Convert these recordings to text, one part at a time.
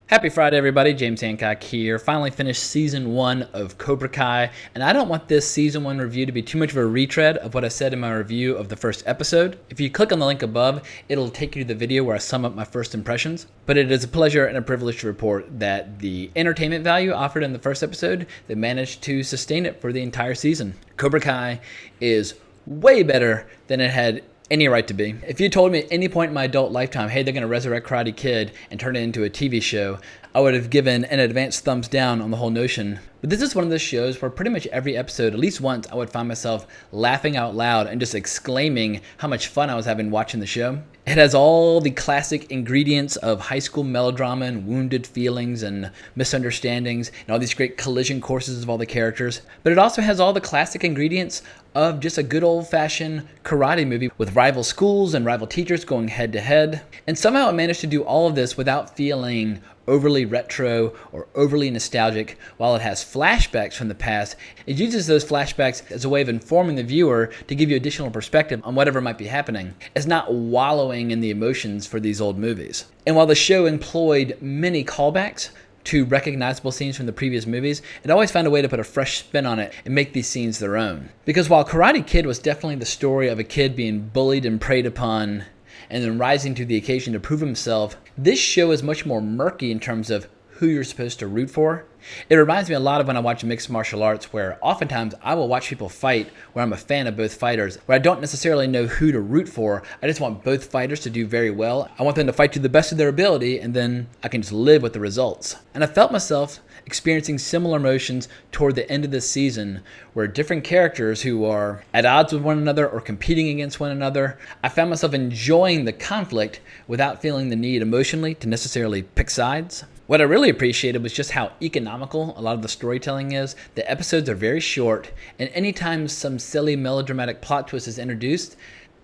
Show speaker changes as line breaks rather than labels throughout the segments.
Happy Friday, everybody. James Hancock here. Finally finished season 1 of Cobra Kai, and I don't want this season 1 review to be too much of a retread of what I said in my review of the first episode. If you click on the link above, it'll take you to the video where I sum up my first impressions. But it is a pleasure and a privilege to report that the entertainment value offered in the first episode, they managed to sustain it for the entire season. Cobra Kai is way better than it had any right to be. If you told me at any point in my adult lifetime, hey, they're going to resurrect Karate Kid and turn it into a TV show, I would have given an advanced thumbs down on the whole notion. But this is one of those shows where pretty much every episode, at least once, I would find myself laughing out loud and just exclaiming how much fun I was having watching the show. It has all the classic ingredients of high school melodrama and wounded feelings and misunderstandings and all these great collision courses of all the characters. But it also has all the classic ingredients of just a good old-fashioned karate movie with rival schools and rival teachers going head-to-head. And somehow it managed to do all of this without feeling overly retro or overly nostalgic. While it has flashbacks from the past, it uses those flashbacks as a way of informing the viewer to give you additional perspective on whatever might be happening. It's not wallowing in the emotions for these old movies. And while the show employed many callbacks to recognizable scenes from the previous movies, it always found a way to put a fresh spin on it and make these scenes their own. Because while Karate Kid was definitely the story of a kid being bullied and preyed upon and then rising to the occasion to prove himself, this show is much more murky in terms of who you're supposed to root for. It reminds me a lot of when I watch mixed martial arts, where oftentimes I will watch people fight where I'm a fan of both fighters, where I don't necessarily know who to root for. I just want both fighters to do very well. I want them to fight to the best of their ability, and then I can just live with the results. And I felt myself experiencing similar emotions toward the end of this season, where different characters who are at odds with one another or competing against one another, I found myself enjoying the conflict without feeling the need emotionally to necessarily pick sides. What I really appreciated was just how economical a lot of the storytelling is. The episodes are very short, and anytime some silly melodramatic plot twist is introduced,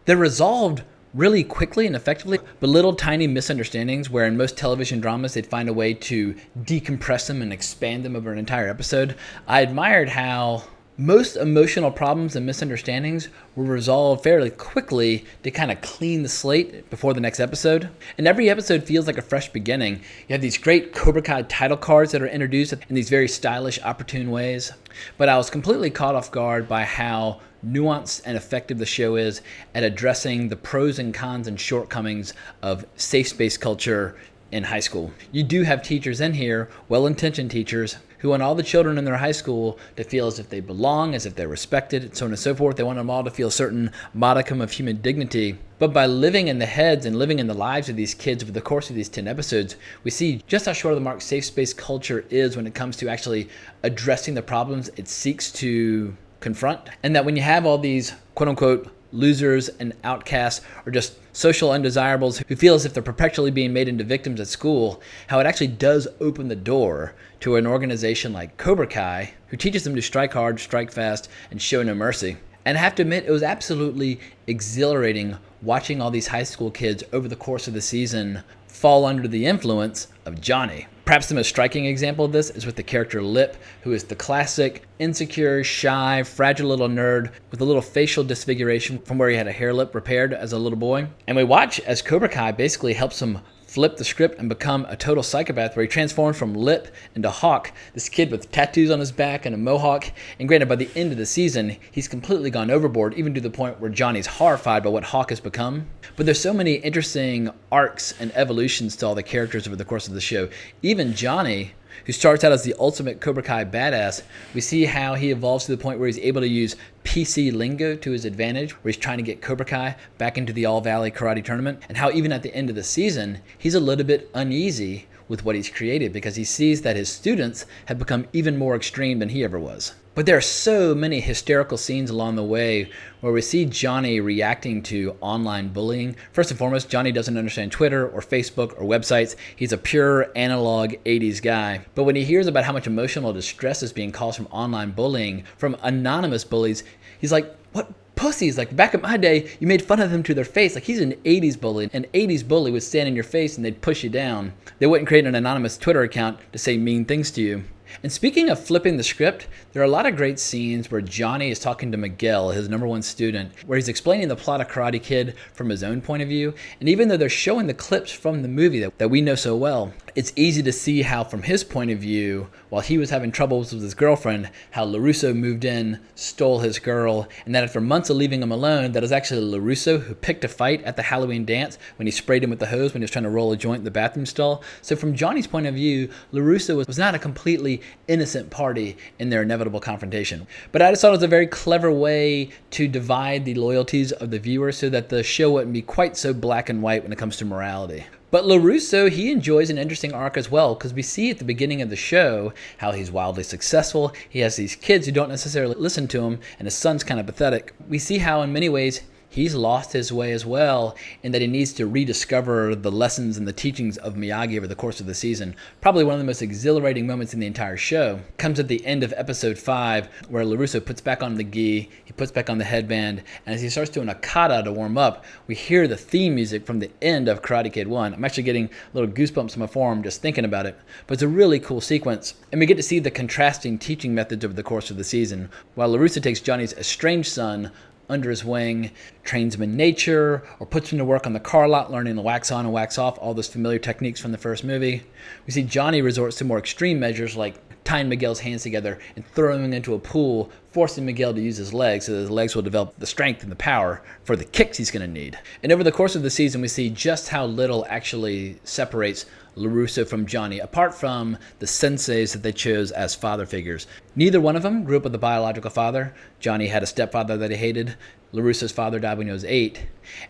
they're resolved really quickly and effectively. But little tiny misunderstandings, where in most television dramas they'd find a way to decompress them and expand them over an entire episode, I admired how most emotional problems and misunderstandings were resolved fairly quickly to kind of clean the slate before the next episode. And every episode feels like a fresh beginning. You have these great Cobra Kai title cards that are introduced in these very stylish, opportune ways. But I was completely caught off guard by how nuanced and effective the show is at addressing the pros and cons and shortcomings of safe space culture in high school. You do have teachers in here, well-intentioned teachers, who want all the children in their high school to feel as if they belong, as if they're respected, and so on and so forth. They want them all to feel a certain modicum of human dignity. But by living in the heads and living in the lives of these kids over the course of these 10 episodes, we see just how short of the mark safe space culture is when it comes to actually addressing the problems it seeks to confront. And that when you have all these quote-unquote losers and outcasts, or just social undesirables who feel as if they're perpetually being made into victims at school, how it actually does open the door to an organization like Cobra Kai, who teaches them to strike hard, strike fast, and show no mercy. And I have to admit, it was absolutely exhilarating watching all these high school kids over the course of the season fall under the influence of Johnny. Perhaps the most striking example of this is with the character Lip, who is the classic, insecure, shy, fragile little nerd with a little facial disfiguration from where he had a hair lip repaired as a little boy. And we watch as Cobra Kai basically helps him flip the script and become a total psychopath, where he transforms from Lip into Hawk, this kid with tattoos on his back and a mohawk. And granted, by the end of the season, he's completely gone overboard, even to the point where Johnny's horrified by what Hawk has become. But there's so many interesting arcs and evolutions to all the characters over the course of the show. Even Johnny, who starts out as the ultimate Cobra Kai badass, we see how he evolves to the point where he's able to use PC lingo to his advantage, where he's trying to get Cobra Kai back into the All Valley Karate Tournament, and how even at the end of the season, he's a little bit uneasy with what he's created because he sees that his students have become even more extreme than he ever was. But there are so many hysterical scenes along the way where we see Johnny reacting to online bullying. First and foremost, Johnny doesn't understand Twitter or Facebook or websites. He's a pure analog 80s guy. But when he hears about how much emotional distress is being caused from online bullying, from anonymous bullies, he's like, what pussies? Like, back in my day, you made fun of them to their face. Like, he's an 80s bully. An 80s bully would stand in your face and they'd push you down. They wouldn't create an anonymous Twitter account to say mean things to you. And speaking of flipping the script, there are a lot of great scenes where Johnny is talking to Miguel, his number one student, where he's explaining the plot of Karate Kid from his own point of view. And even though they're showing the clips from the movie that we know so well, it's easy to see how from his point of view, while he was having troubles with his girlfriend, how LaRusso moved in, stole his girl, and that after months of leaving him alone, that it was actually LaRusso who picked a fight at the Halloween dance when he sprayed him with the hose when he was trying to roll a joint in the bathroom stall. So from Johnny's point of view, LaRusso was not a completely innocent party in their inevitable confrontation. But I just thought it was a very clever way to divide the loyalties of the viewer so that the show wouldn't be quite so black and white when it comes to morality. But LaRusso, he enjoys an interesting arc as well, because we see at the beginning of the show how he's wildly successful. He has these kids who don't necessarily listen to him, and his son's kind of pathetic. We see how in many ways he's lost his way as well, in that he needs to rediscover the lessons and the teachings of Miyagi over the course of the season. Probably one of the most exhilarating moments in the entire show comes at the end of episode 5, where LaRusso puts back on the gi, he puts back on the headband, and as he starts doing a kata to warm up, we hear the theme music from the end of Karate Kid 1. I'm actually getting little goosebumps in my forearm just thinking about it, but it's a really cool sequence, and we get to see the contrasting teaching methods over the course of the season. While LaRusso takes Johnny's estranged son under his wing, trains him in nature, or puts him to work on the car lot, learning to wax on and wax off, all those familiar techniques from the first movie. We see Johnny resorts to more extreme measures like tying Miguel's hands together and throwing him into a pool, forcing Miguel to use his legs so that his legs will develop the strength and the power for the kicks he's going to need. And over the course of the season, we see just how little actually separates LaRusso from Johnny, apart from the senseis that they chose as father figures. Neither one of them grew up with a biological father. Johnny had a stepfather that he hated. LaRusso's father died when he was 8.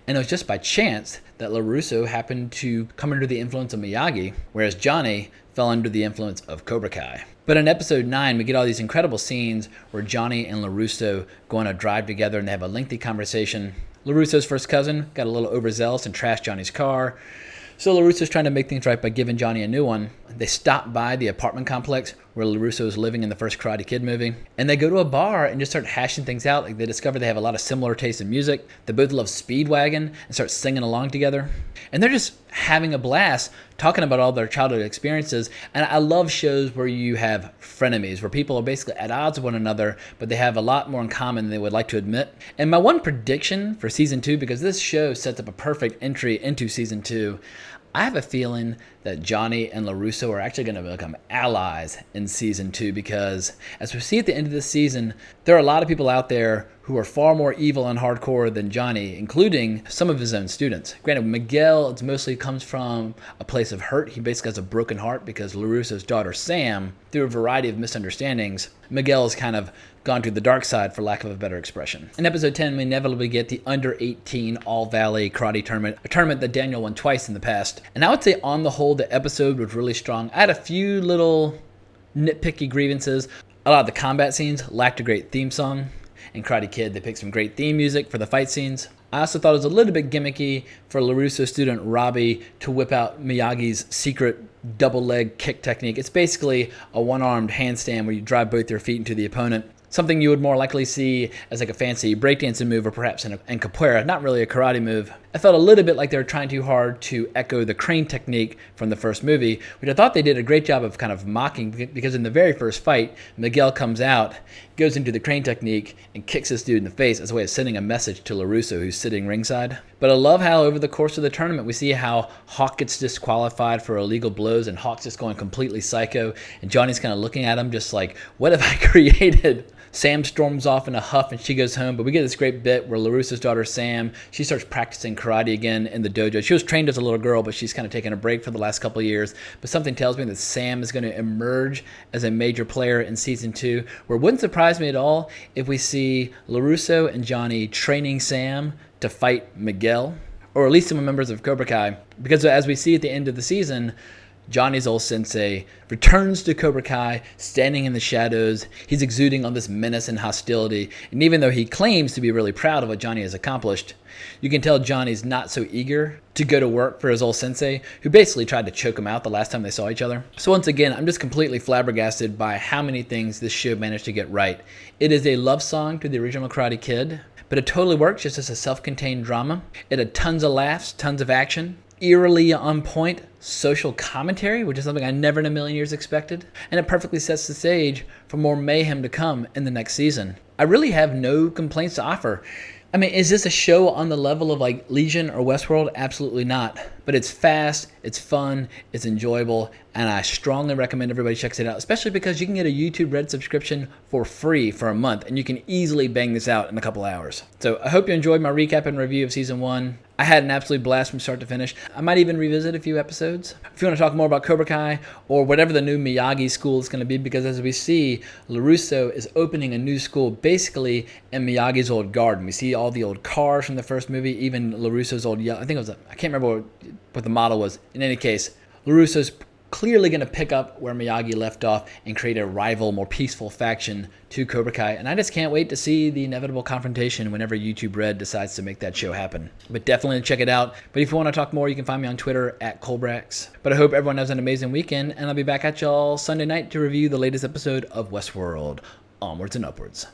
And it was just by chance that LaRusso happened to come under the influence of Miyagi, whereas Johnny fell under the influence of Cobra Kai. But in episode 9, we get all these incredible scenes where Johnny and LaRusso go on a drive together and they have a lengthy conversation. LaRusso's first cousin got a little overzealous and trashed Johnny's car. So LaRusso's trying to make things right by giving Johnny a new one. They stop by the apartment complex where LaRusso is living in the first Karate Kid movie. And they go to a bar and just start hashing things out. Like they discover they have a lot of similar tastes in music. They both love Speedwagon and start singing along together. And they're just having a blast talking about all their childhood experiences. And I love shows where you have frenemies, where people are basically at odds with one another, but they have a lot more in common than they would like to admit. And my one prediction for season 2, because this show sets up a perfect entry into season 2, I have a feeling that Johnny and LaRusso are actually going to become allies in season 2, because as we see at the end of this season, there are a lot of people out there who are far more evil and hardcore than Johnny, including some of his own students. Granted, Miguel, it mostly comes from a place of hurt. He basically has a broken heart because LaRusso's daughter, Sam, through a variety of misunderstandings, Miguel has kind of gone to the dark side, for lack of a better expression. In episode 10, we inevitably get the under 18 All Valley Karate Tournament, a tournament that Daniel won twice in the past. And I would say on the whole, the episode was really strong. I had a few little nitpicky grievances. A lot of the combat scenes lacked a great theme song. In Karate Kid, they picked some great theme music for the fight scenes. I also thought it was a little bit gimmicky for LaRusso student Robbie to whip out Miyagi's secret double leg kick technique. It's basically a one-armed handstand where you drive both your feet into the opponent. Something you would more likely see as like a fancy breakdancing move, or perhaps in capoeira, not really a karate move. I felt a little bit like they were trying too hard to echo the crane technique from the first movie, which I thought they did a great job of kind of mocking, because in the very first fight, Miguel comes out, goes into the crane technique, and kicks this dude in the face as a way of sending a message to LaRusso, who's sitting ringside. But I love how over the course of the tournament, we see how Hawk gets disqualified for illegal blows, and Hawk's just going completely psycho, and Johnny's kind of looking at him just like, what have I created? Sam storms off in a huff and she goes home, but we get this great bit where LaRusso's daughter, Sam, she starts practicing karate again in the dojo. She was trained as a little girl, but she's kind of taken a break for the last couple of years. But something tells me that Sam is going to emerge as a major player in season 2, where it wouldn't surprise me at all if we see LaRusso and Johnny training Sam to fight Miguel, or at least some members of Cobra Kai. Because as we see at the end of the season, Johnny's old sensei returns to Cobra Kai, standing in the shadows. He's exuding all this menace and hostility. And even though he claims to be really proud of what Johnny has accomplished, you can tell Johnny's not so eager to go to work for his old sensei, who basically tried to choke him out the last time they saw each other. So once again, I'm just completely flabbergasted by how many things this show managed to get right. It is a love song to the original Karate Kid, but it totally works just as a self-contained drama. It had tons of laughs, tons of action. eerily on point social commentary, which is something I never in a million years expected, and it perfectly sets the stage for more mayhem to come in the next season. I really have no complaints to offer. I mean, is this a show on the level of like Legion or Westworld? Absolutely not. But it's fast, it's fun, it's enjoyable, and I strongly recommend everybody checks it out, especially because you can get a YouTube Red subscription for free for a month, and you can easily bang this out in a couple hours. So I hope you enjoyed my recap and review of Season 1. I had an absolute blast from start to finish. I might even revisit a few episodes. If you want to talk more about Cobra Kai or whatever the new Miyagi school is going to be, because as we see, LaRusso is opening a new school basically in Miyagi's old garden. We see all the old cars from the first movie, even LaRusso's old, I think it was, I can't remember what the model was. In any case, LaRusso's clearly going to pick up where Miyagi left off and create a rival, more peaceful faction to Cobra Kai. And I just can't wait to see the inevitable confrontation whenever YouTube Red decides to make that show happen. But definitely check it out. But if you want to talk more, you can find me on Twitter at Colbrax. But I hope everyone has an amazing weekend, and I'll be back at y'all Sunday night to review the latest episode of Westworld. Onwards and upwards.